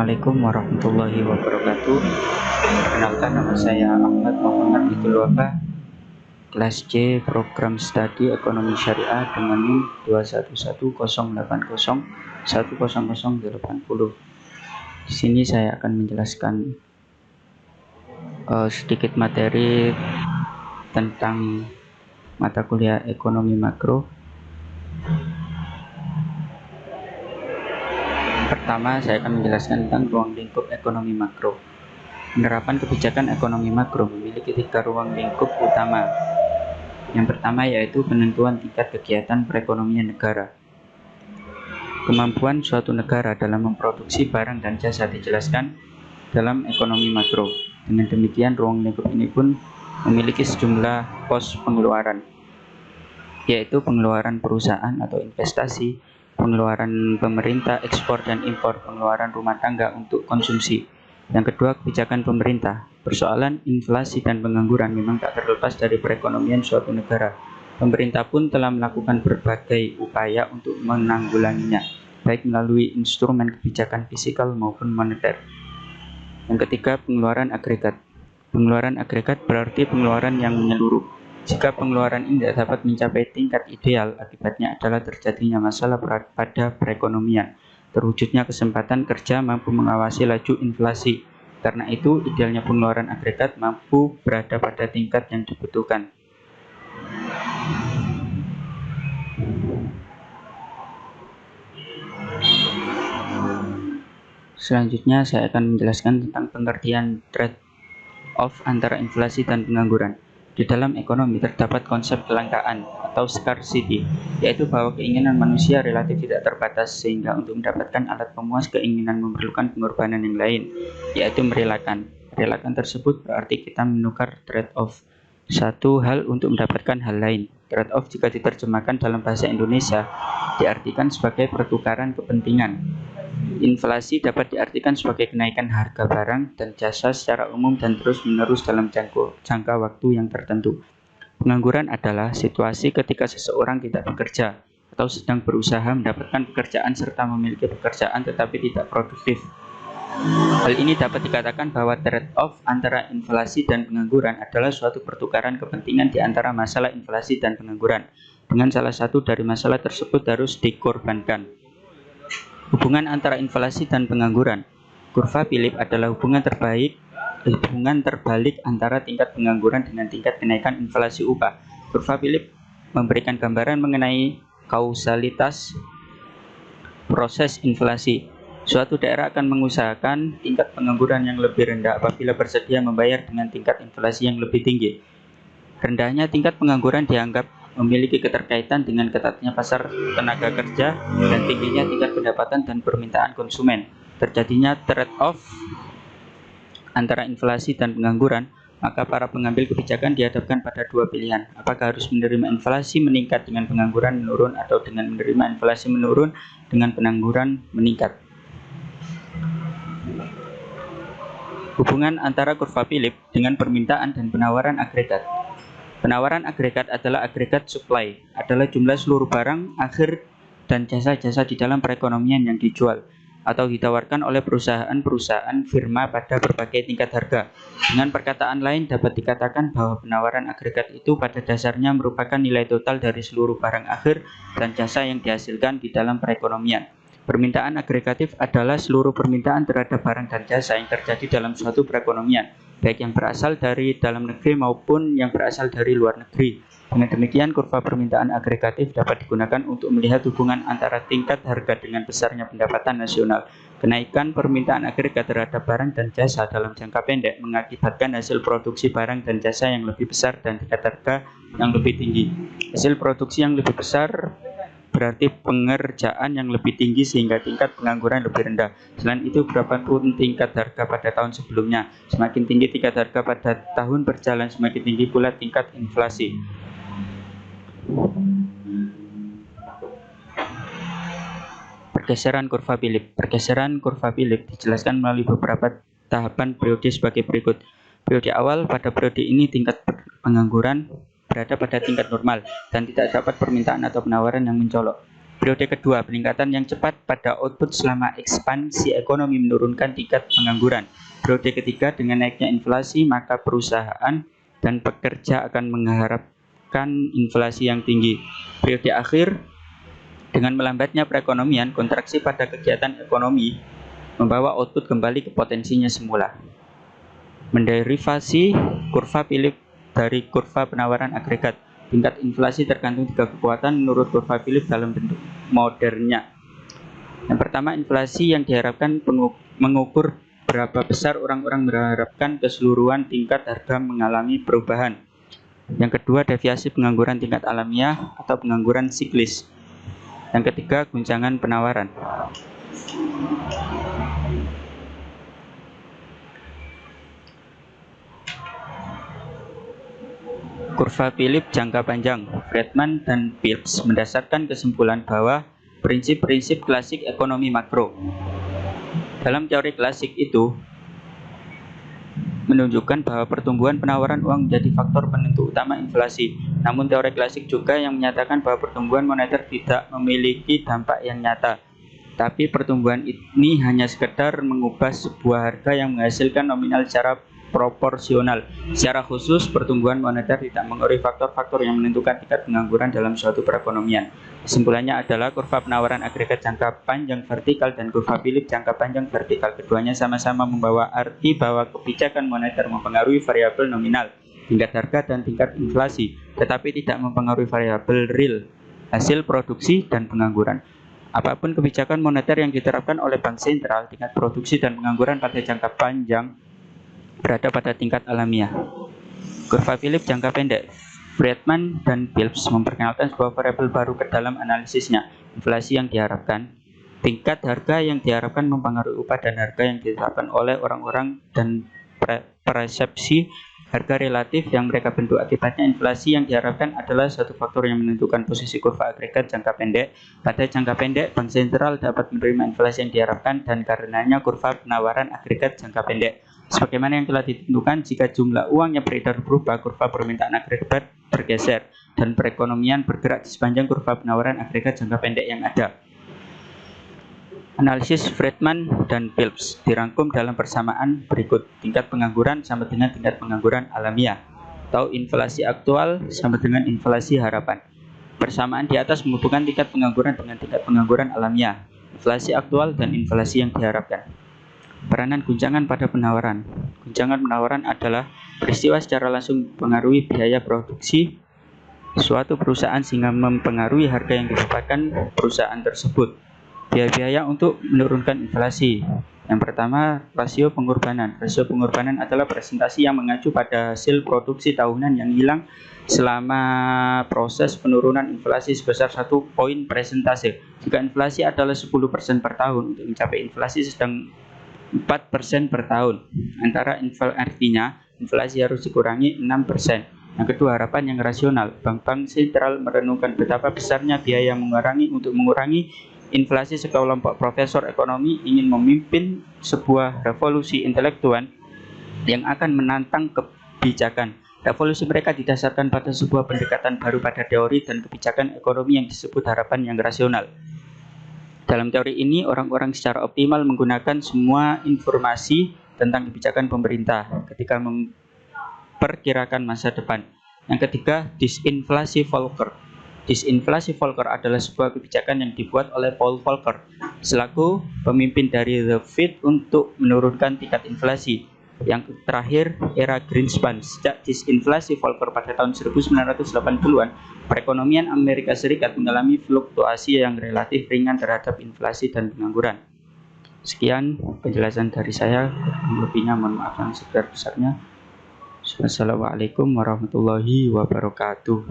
Assalamualaikum warahmatullahi wabarakatuh. Perkenalkan, nama saya Ahmad Muhammad Hidul Wafa, kelas C program studi ekonomi syariah dengan NIM 21108010080. Di sini saya akan menjelaskan sedikit materi tentang mata kuliah ekonomi makro. Pertama, saya akan menjelaskan tentang ruang lingkup ekonomi makro. Penerapan kebijakan ekonomi makro memiliki 3 ruang lingkup utama. Yang pertama yaitu penentuan tingkat kegiatan perekonomian negara. Kemampuan suatu negara dalam memproduksi barang dan jasa dijelaskan dalam ekonomi makro. Dengan demikian, ruang lingkup ini pun memiliki sejumlah pos pengeluaran, yaitu pengeluaran perusahaan atau investasi, pengeluaran pemerintah, ekspor dan impor, pengeluaran rumah tangga untuk konsumsi. Yang kedua, kebijakan pemerintah. Persoalan inflasi dan pengangguran memang tak terlepas dari perekonomian suatu negara. Pemerintah pun telah melakukan berbagai upaya untuk menanggulanginya, baik melalui instrumen kebijakan fiskal maupun moneter. Yang ketiga, pengeluaran agregat. Pengeluaran agregat berarti pengeluaran yang menyeluruh. Jika pengeluaran ini tidak dapat mencapai tingkat ideal, akibatnya adalah terjadinya masalah pada perekonomian, terwujudnya kesempatan kerja mampu mengawasi laju inflasi. Karena itu, idealnya pengeluaran agregat mampu berada pada tingkat yang dibutuhkan. Selanjutnya, saya akan menjelaskan tentang pengertian trade-off antara inflasi dan pengangguran. Di dalam ekonomi terdapat konsep kelangkaan atau scarcity, yaitu bahwa keinginan manusia relatif tidak terbatas, sehingga untuk mendapatkan alat pemuas keinginan memerlukan pengorbanan yang lain, yaitu merelakan. Merelakan tersebut berarti kita menukar trade-off satu hal untuk mendapatkan hal lain. Trade-off jika diterjemahkan dalam bahasa Indonesia diartikan sebagai pertukaran kepentingan. Inflasi dapat diartikan sebagai kenaikan harga barang dan jasa secara umum dan terus-menerus dalam jangka waktu yang tertentu. Pengangguran adalah situasi ketika seseorang tidak bekerja atau sedang berusaha mendapatkan pekerjaan serta memiliki pekerjaan tetapi tidak produktif. Hal ini dapat dikatakan bahwa trade-off antara inflasi dan pengangguran adalah suatu pertukaran kepentingan di antara masalah inflasi dan pengangguran, dengan salah satu dari masalah tersebut harus dikorbankan. Hubungan antara inflasi dan pengangguran. Kurva Philip adalah hubungan terbalik antara tingkat pengangguran dengan tingkat kenaikan inflasi upah. Kurva Philip memberikan gambaran mengenai kausalitas proses inflasi. Suatu daerah akan mengusahakan tingkat pengangguran yang lebih rendah apabila bersedia membayar dengan tingkat inflasi yang lebih tinggi. Rendahnya tingkat pengangguran dianggap memiliki keterkaitan dengan ketatnya pasar tenaga kerja dan tingginya tingkat pendapatan dan permintaan konsumen. Terjadinya trade-off antara inflasi dan pengangguran, maka para pengambil kebijakan dihadapkan pada dua pilihan. Apakah harus menerima inflasi meningkat dengan pengangguran menurun atau dengan menerima inflasi menurun dengan pengangguran meningkat. Hubungan antara kurva Philip dengan permintaan dan penawaran agregat. Penawaran agregat adalah agregat supply, adalah jumlah seluruh barang akhir dan jasa-jasa di dalam perekonomian yang dijual atau ditawarkan oleh perusahaan-perusahaan firma pada berbagai tingkat harga. Dengan perkataan lain, dapat dikatakan bahwa penawaran agregat itu pada dasarnya merupakan nilai total dari seluruh barang akhir dan jasa yang dihasilkan di dalam perekonomian. Permintaan agregatif adalah seluruh permintaan terhadap barang dan jasa yang terjadi dalam suatu perekonomian, baik yang berasal dari dalam negeri maupun yang berasal dari luar negeri. Dengan demikian, kurva permintaan agregatif dapat digunakan untuk melihat hubungan antara tingkat harga dengan besarnya pendapatan nasional. Kenaikan permintaan agregat terhadap barang dan jasa dalam jangka pendek mengakibatkan hasil produksi barang dan jasa yang lebih besar dan tingkat harga yang lebih tinggi. Hasil produksi yang lebih besar berarti pengerjaan yang lebih tinggi sehingga tingkat pengangguran lebih rendah. Selain itu, berapapun tingkat harga pada tahun sebelumnya, semakin tinggi tingkat harga pada tahun berjalan, semakin tinggi pula tingkat inflasi. Pergeseran kurva Philip. Pergeseran kurva Philip dijelaskan melalui beberapa tahapan periode sebagai berikut. Periode awal, pada periode ini tingkat pengangguran berada pada tingkat normal dan tidak dapat permintaan atau penawaran yang mencolok. Periode kedua, peningkatan yang cepat pada output selama ekspansi ekonomi menurunkan tingkat pengangguran. Periode ketiga, dengan naiknya inflasi, maka perusahaan dan pekerja akan mengharapkan inflasi yang tinggi. Periode akhir, dengan melambatnya perekonomian, kontraksi pada kegiatan ekonomi membawa output kembali ke potensinya semula. Menderivasi kurva Philip dari kurva penawaran agregat. Tingkat inflasi tergantung 3 kekuatan menurut kurva Philip dalam bentuk modernnya. Yang pertama, inflasi yang diharapkan mengukur berapa besar orang-orang mengharapkan keseluruhan tingkat harga mengalami perubahan. Yang kedua, deviasi pengangguran tingkat alamiah atau pengangguran siklis. Yang ketiga, guncangan penawaran. Kurva Philip jangka panjang. Friedman dan Phillips mendasarkan kesimpulan bahwa prinsip-prinsip klasik ekonomi makro. Dalam teori klasik itu menunjukkan bahwa pertumbuhan penawaran uang menjadi faktor penentu utama inflasi. Namun teori klasik juga yang menyatakan bahwa pertumbuhan moneter tidak memiliki dampak yang nyata. Tapi pertumbuhan ini hanya sekedar mengubah sebuah harga yang menghasilkan nominal secara proporsional. Secara khusus, pertumbuhan moneter tidak mengaruhi faktor-faktor yang menentukan tingkat pengangguran dalam suatu perekonomian. Kesimpulannya adalah kurva penawaran agregat jangka panjang vertikal dan kurva Philip jangka panjang vertikal. Keduanya sama-sama membawa arti bahwa kebijakan moneter mempengaruhi variabel nominal, tingkat harga dan tingkat inflasi, tetapi tidak mempengaruhi variabel real, hasil produksi dan pengangguran. Apapun kebijakan moneter yang diterapkan oleh bank sentral, tingkat produksi dan pengangguran pada jangka panjang berada pada tingkat alamiah. Kurva Philip jangka pendek. Friedman dan Phillips memperkenalkan sebuah variabel baru ke dalam analisisnya, inflasi yang diharapkan. Tingkat harga yang diharapkan mempengaruhi upah dan harga yang ditetapkan oleh orang-orang dan persepsi harga relatif yang mereka bentuk. Akibatnya, inflasi yang diharapkan adalah satu faktor yang menentukan posisi kurva agregat jangka pendek. Pada jangka pendek, bank sentral dapat menerima inflasi yang diharapkan dan karenanya kurva penawaran agregat jangka pendek. Sebagaimana yang telah ditentukan, jika jumlah uang yang beredar berubah, kurva permintaan agregat bergeser dan perekonomian bergerak di sepanjang kurva penawaran agregat jangka pendek yang ada. Analisis Friedman dan Phillips dirangkum dalam persamaan berikut. Tingkat pengangguran sama dengan tingkat pengangguran alamiah, atau inflasi aktual sama dengan inflasi harapan. Persamaan di atas menghubungkan tingkat pengangguran dengan tingkat pengangguran alamiah, inflasi aktual dan inflasi yang diharapkan. Peranan guncangan pada penawaran. Guncangan penawaran adalah peristiwa secara langsung mempengaruhi biaya produksi suatu perusahaan sehingga mempengaruhi harga yang didapatkan perusahaan tersebut. Biaya-biaya untuk menurunkan inflasi. Yang pertama, rasio pengorbanan. Rasio pengorbanan adalah presentasi yang mengacu pada hasil produksi tahunan yang hilang selama proses penurunan inflasi sebesar 1 poin persentase. Jika inflasi adalah 10% per tahun, untuk mencapai inflasi sedang 4% per tahun. Artinya inflasi harus dikurangi 6%. Yang kedua, harapan yang rasional. Bank-bank sentral merenungkan betapa besarnya biaya untuk mengurangi inflasi. Sekelompok profesor ekonomi ingin memimpin sebuah revolusi intelektual yang akan menantang kebijakan. Revolusi mereka didasarkan pada sebuah pendekatan baru pada teori dan kebijakan ekonomi yang disebut harapan yang rasional. Dalam teori ini, orang-orang secara optimal menggunakan semua informasi tentang kebijakan pemerintah ketika memperkirakan masa depan. Yang ketiga, disinflasi Volcker. Disinflasi Volcker adalah sebuah kebijakan yang dibuat oleh Paul Volcker selaku pemimpin dari The Fed untuk menurunkan tingkat inflasi. Yang terakhir, era Greenspan. Sejak disinflasi Volcker pada tahun 1980-an, perekonomian Amerika Serikat mengalami fluktuasi yang relatif ringan terhadap inflasi dan pengangguran. Sekian penjelasan dari saya. Lebihnya mohon maaf yang sebesar-besarnya. Wassalamualaikum warahmatullahi wabarakatuh.